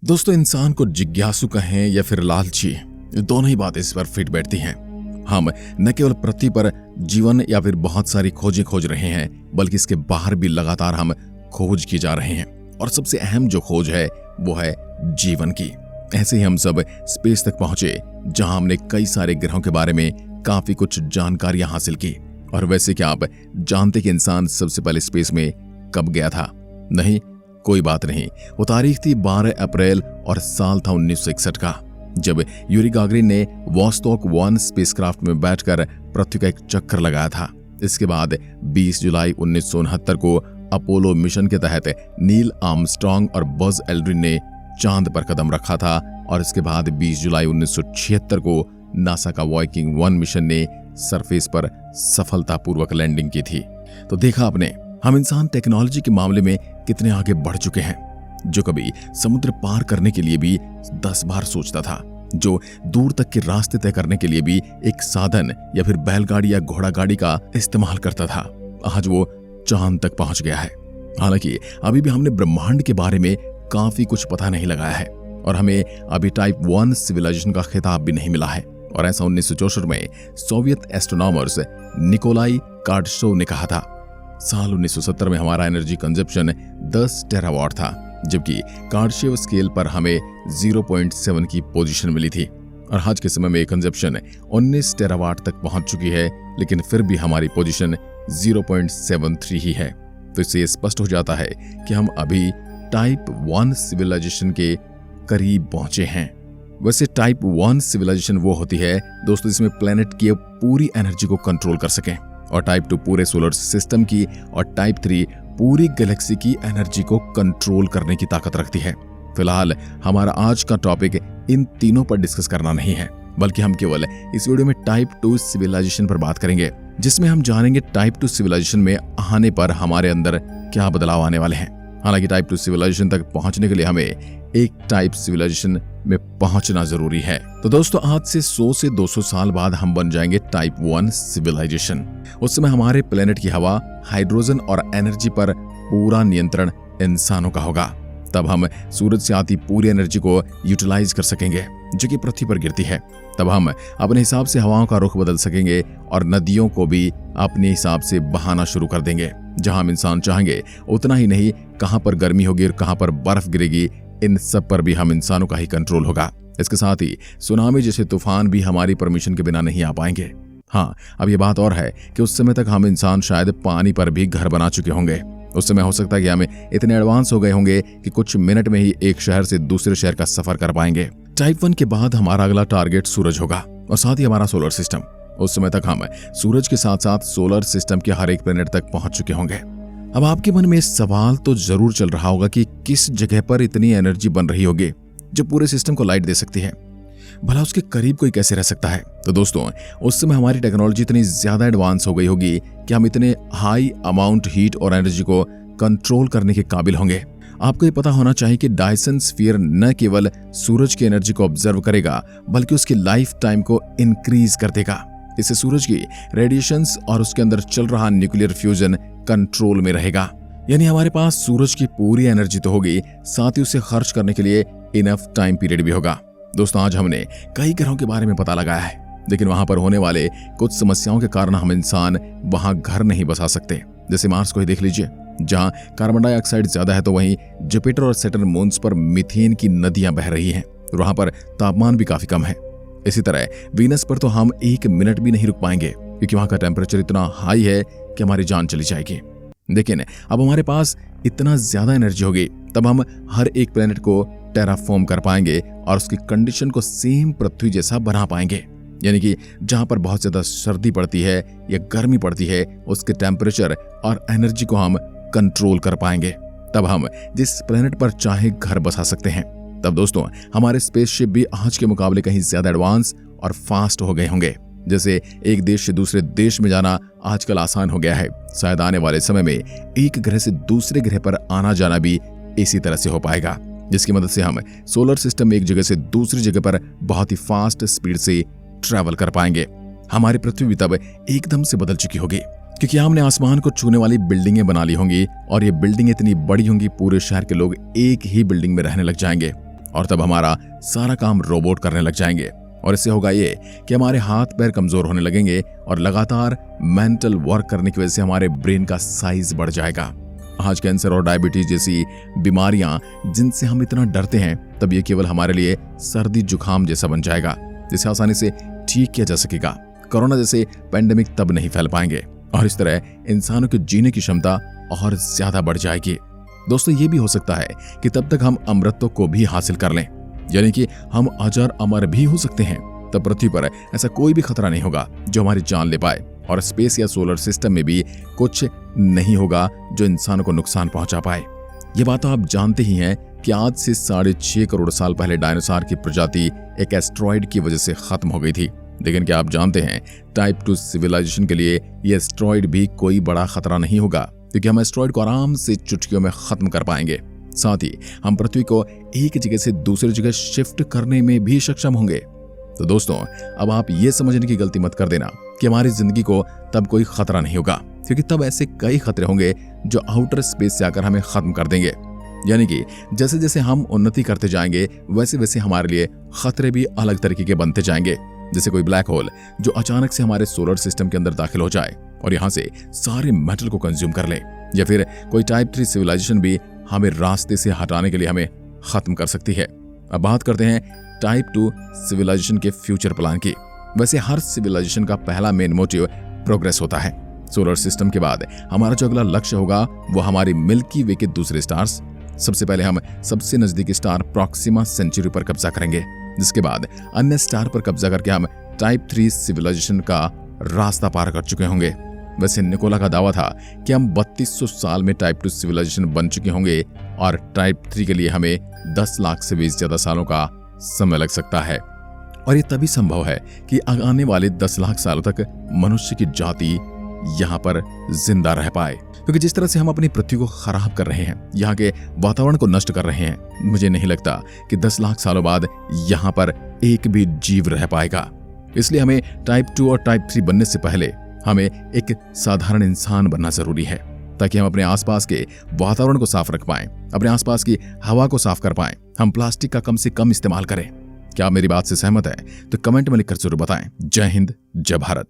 दोस्तों, इंसान को जिज्ञासु कहें या फिर लालची, दोनों ही बातें इस पर फिट बैठती हैं। हम न केवल पृथ्वी पर जीवन या फिर बहुत सारी खोजें खोज रहे हैं, बल्कि इसके बाहर भी लगातार हम खोज किए जा रहे हैं। और सबसे अहम जो खोज है वो है जीवन की। ऐसे ही हम सब स्पेस तक पहुंचे, जहां हमने कई सारे ग्रहों के बारे में काफी कुछ जानकारियां हासिल की। और वैसे क्या आप जानते कि इंसान सबसे पहले स्पेस में कब गया था? नहीं, कोई बात नहीं। वो तारीख थी 12 अप्रैल और साल था 1961 का, जब यूरी गागरिन ने वोस्टॉक 1 स्पेसक्राफ्ट में बैठकर पृथ्वी का एक चक्कर लगाया था। इसके बाद 20 जुलाई 1969 को अपोलो मिशन के तहत नील आर्मस्ट्रांग और बज एल्ड्रिन ने चांद पर कदम रखा था। और इसके बाद 20 जुलाई 1976 को नासा का वाइकिंग 1 मिशन ने सरफेस पर सफलतापूर्वक लैंडिंग की थी। तो देखा आपने, हम इंसान टेक्नोलॉजी के मामले में कितने आगे बढ़ चुके हैं। जो कभी समुद्र पार करने के लिए भी 10 बार सोचता था, जो दूर तक के रास्ते तय करने के लिए भी एक साधन या फिर बैलगाड़ी या घोड़ा गाड़ी का इस्तेमाल करता था, आज वो चांद तक पहुंच गया है। हालांकि अभी भी हमने ब्रह्मांड के बारे में काफी कुछ पता नहीं लगाया है और हमें अभी टाइप 1 सिविलाइजेशन का खिताब भी नहीं मिला है। और ऐसा 1964 में सोवियत एस्ट्रोनॉमर्स निकोलाई कार्डशोव ने कहा था। साल 1970 में हमारा एनर्जी कंजप्शन 10 टेरावाट था, जबकि कार्डशेव स्केल पर हमें 0.7 की पोजीशन मिली थी। और आज के समय में कंजप्शन 19 टेरावाट तक पहुंच चुकी है, लेकिन फिर भी हमारी पोजीशन 0.73 ही है। तो इससे ये स्पष्ट हो जाता है कि हम अभी टाइप 1 सिविलाइजेशन के करीब पहुंचे हैं। वैसे टाइप 1 सिविलाइजेशन वो होती है दोस्तों, जिसमें प्लेनेट की पूरी एनर्जी को कंट्रोल कर सके। और टाइप 2 पूरे सोलर सिस्टम की और टाइप 3 पूरी गैलेक्सी की एनर्जी को कंट्रोल करने की ताकत रखती है। फिलहाल हमारा आज का टॉपिक इन तीनों पर डिस्कस करना नहीं है, बल्कि हम केवल इस वीडियो में टाइप 2 सिविलाइजेशन पर बात करेंगे, जिसमें हम जानेंगे टाइप 2 सिविलाइजेशन में आने पर हमारे अंदर क्या बदलाव आने वाले हैं। हालांकि टाइप 2 सिविलाइजेशन तक पहुंचने के लिए हमें एक टाइप सिविलाइजेशन में पहुंचना जरूरी है। तो दोस्तों, आज से 100 से 200 साल बाद हम बन जाएंगे टाइप 1 सिविलाइजेशन। उस समय हमारे प्लेनेट की हवा, हाइड्रोजन और एनर्जी पर पूरा नियंत्रण इंसानों का होगा। तब हम सूरज से आती पूरी एनर्जी को यूटिलाइज कर सकेंगे जो कि पृथ्वी पर गिरती है। तब हम अपने हिसाब से हवाओं का रुख बदल सकेंगे और नदियों को भी अपने हिसाब से बहाना शुरू कर देंगे। जहां हम इंसान चाहेंगे उतना ही नहीं, कहां पर गर्मी होगी और कहां पर बर्फ गिरेगी, इन सब पर भी हम इंसानों का ही कंट्रोल होगा। इसके साथ ही सुनामी जैसे तूफान भी हमारी परमिशन के बिना नहीं आ पाएंगे। हाँ, अब ये बात और है कि उस समय तक हम इंसान शायद पानी पर भी घर बना चुके होंगे। उस समय हो सकता है कि हम इतने एडवांस हो गए होंगे कि कुछ मिनट में ही एक शहर से दूसरे शहर का सफर कर पाएंगे। टाइप 1 के बाद हमारा अगला टारगेट सूरज होगा और साथ ही हमारा सोलर सिस्टम। उस समय तक हम सूरज के साथ साथ सोलर सिस्टम के हर एक प्लेनेट तक पहुंच चुके होंगे। अब आपके मन में सवाल तो जरूर चल रहा होगा कि किस जगह पर इतनी एनर्जी बन रही होगी जो पूरे सिस्टम को लाइट दे सकती है, भला उसके करीब कोई कैसे रह सकता है? तो दोस्तों, उस समय हमारी टेक्नोलॉजी इतनी ज्यादा एडवांस हो गई होगी कि हम इतने हाई अमाउंट हीट और एनर्जी को कंट्रोल करने के काबिल होंगे। आपको ये पता होना चाहिए कि डायसन स्फीयर न केवल सूरज की एनर्जी को ऑब्जर्व करेगा, बल्कि उसकी लाइफ टाइम को इंक्रीज कर देगा। इससे सूरज की रेडिएशंस और उसके अंदर चल रहा न्यूक्लियर फ्यूजन कंट्रोल में रहेगा। यानी हमारे पास सूरज की पूरी एनर्जी तो होगी, साथ ही उसे खर्च करने के लिए इनफ टाइम पीरियड भी होगा। दोस्तों, आज हमने कई ग्रहों के बारे में पता लगाया है, लेकिन वहां पर होने वाले कुछ समस्याओं के कारण हम इंसान वहां घर नहीं बसा सकते। जैसे मार्स को ही देख लीजिए, जहां कार्बन डाइऑक्साइड ज्यादा है, तो वहीं जुपिटर और सैटर्न मून्स पर मीथेन की नदियां बह रही हैं। वहां पर तापमान भी काफी कम है। इसी तरह वीनस पर तो हम 1 मिनट भी नहीं रुक पाएंगे, क्योंकि वहां का टेम्परेचर इतना हाई है कि हमारी जान चली जाएगी। लेकिन अब हमारे पास इतना ज्यादा एनर्जी होगी, तब हम हर एक प्लेनेट को टेराफॉर्म कर पाएंगे और उसकी कंडीशन को सेम पृथ्वी जैसा बना पाएंगे। यानी कि जहां पर बहुत ज्यादा सर्दी पड़ती है या गर्मी पड़ती है, उसके टेम्परेचर और एनर्जी को हम कंट्रोल कर पाएंगे। तब हम जिस प्लेनेट पर चाहे घर बसा सकते हैं। तब दोस्तों, हमारे स्पेसशिप भी आज के मुकाबले कहीं ज्यादा एडवांस और फास्ट हो गए होंगे। जैसे एक देश से दूसरे देश में जाना आजकल आसान हो गया है, शायद आने वाले समय में एक ग्रह से दूसरे ग्रह पर आना जाना भी इसी तरह से हो पाएगा, जिसकी मदद से हम सोलर सिस्टम में एक जगह से दूसरी जगह पर बहुत ही फास्ट स्पीड से ट्रैवल कर पाएंगे। हमारी पृथ्वी भी तब एकदम से बदल चुकी होगी, क्योंकि हमने आसमान को छूने वाली बिल्डिंगें बना ली होंगी और ये बिल्डिंग इतनी बड़ी होंगी, पूरे शहर के लोग एक ही बिल्डिंग में रहने लग जाएंगे और तब हमारा सारा काम रोबोट करने लग जाएंगे। और इससे होगा ये कि हमारे हाथ पैर कमजोर होने लगेंगे और लगातार मेंटल वर्क करने की वजह से हमारे ब्रेन का साइज बढ़ जाएगा। आज कैंसर और डायबिटीज जैसी बीमारियां जिनसे हम इतना डरते हैं, तब ये केवल हमारे लिए सर्दी जुकाम जैसा बन जाएगा, जिसे आसानी से ठीक किया जा सकेगा। कोरोना जैसे पैंडेमिक तब नहीं फैल पाएंगे और इस तरह इंसानों के जीने की क्षमता और ज्यादा बढ़ जाएगी। दोस्तों, ये भी हो सकता है कि तब तक हम अमृतत्व को भी हासिल कर लें, यानी कि हम अजर अमर भी हो सकते हैं। तब पृथ्वी पर ऐसा कोई भी खतरा नहीं होगा जो हमारी जान ले पाए, और स्पेस या सोलर सिस्टम में भी कुछ नहीं होगा जो इंसानों को नुकसान पहुंचा पाए। ये बात तो आप जानते ही हैं कि आज से 6.5 करोड़ साल पहले डायनासोर की प्रजाति एक एस्ट्रॉइड की वजह से खत्म हो गई थी। लेकिन क्या आप जानते हैं, टाइप 2 सिविलाइजेशन के लिए ये एस्ट्रॉइड भी कोई बड़ा खतरा नहीं होगा, क्योंकि हम एस्ट्रॉइड को आराम से चुटकियों में खत्म कर पाएंगे। साथ ही हम पृथ्वी को एक जगह से दूसरी जगह शिफ्ट करने में भी सक्षम होंगे। तो दोस्तों, अब आप ये समझने की गलती मत कर देना कि हमारी जिंदगी को तब कोई खतरा नहीं होगा, क्योंकि तब ऐसे कई खतरे होंगे जो आउटर स्पेस से आकर हमें खत्म कर देंगे। यानी कि जैसे जैसे हम उन्नति करते जाएंगे, वैसे वैसे हमारे लिए खतरे भी अलग तरीके के बनते जाएंगे। जैसे कोई ब्लैक होल जो अचानक से हमारे सोलर सिस्टम के अंदर दाखिल हो जाए और यहाँ से सारे मेटल को कंज्यूम कर ले, या फिर कोई टाइप 3 सिविलाइजेशन भी हमें रास्ते से हटाने के लिए हमें खत्म कर सकती है। अब बात करते हैं टाइप 2 सिविलाइजेशन के फ्यूचर प्लान की। वैसे हर सिविलाइजेशन का पहला मेन मोटिव प्रोग्रेस होता है। सोलर सिस्टम के बाद हमारा जो अगला लक्ष्य होगा वो हमारी मिल्की वे के दूसरे स्टार्स। सबसे पहले हम सबसे नजदीकी स्टार प्रॉक्सिमा सेंचुरी पर कब्जा करेंगे, जिसके बाद अन्य स्टार पर कब्जा करके हम टाइप 3 सिविलाइजेशन का रास्ता पार कर चुके होंगे। वैसे निकोला का दावा था कि हम 3200 साल में टाइप 2 सिविलाइजेशन बन चुके होंगे और टाइप 3 के लिए हमें 10 लाख से भी ज्यादा सालों का समय लग सकता है। और ये तभी संभव है कि आने वाले 10 लाख सालों तक मनुष्य की जाति यहाँ पर जिंदा रह पाए, क्योंकि जिस तरह से हम अपनी पृथ्वी को खराब कर रहे हैं, यहाँ के वातावरण को नष्ट कर रहे हैं, मुझे नहीं लगता कि 10 लाख सालों बाद यहाँ पर एक भी जीव रह पाएगा। इसलिए हमें टाइप 2 और टाइप 3 बनने से पहले हमें एक साधारण इंसान बनना जरूरी है, ताकि हम अपने आसपास के वातावरण को साफ रख पाएं, अपने आसपास की हवा को साफ कर पाएं, हम प्लास्टिक का कम से कम इस्तेमाल करें। क्या आप मेरी बात से सहमत हैं? तो कमेंट में लिखकर जरूर बताएं। जय हिंद, जय भारत।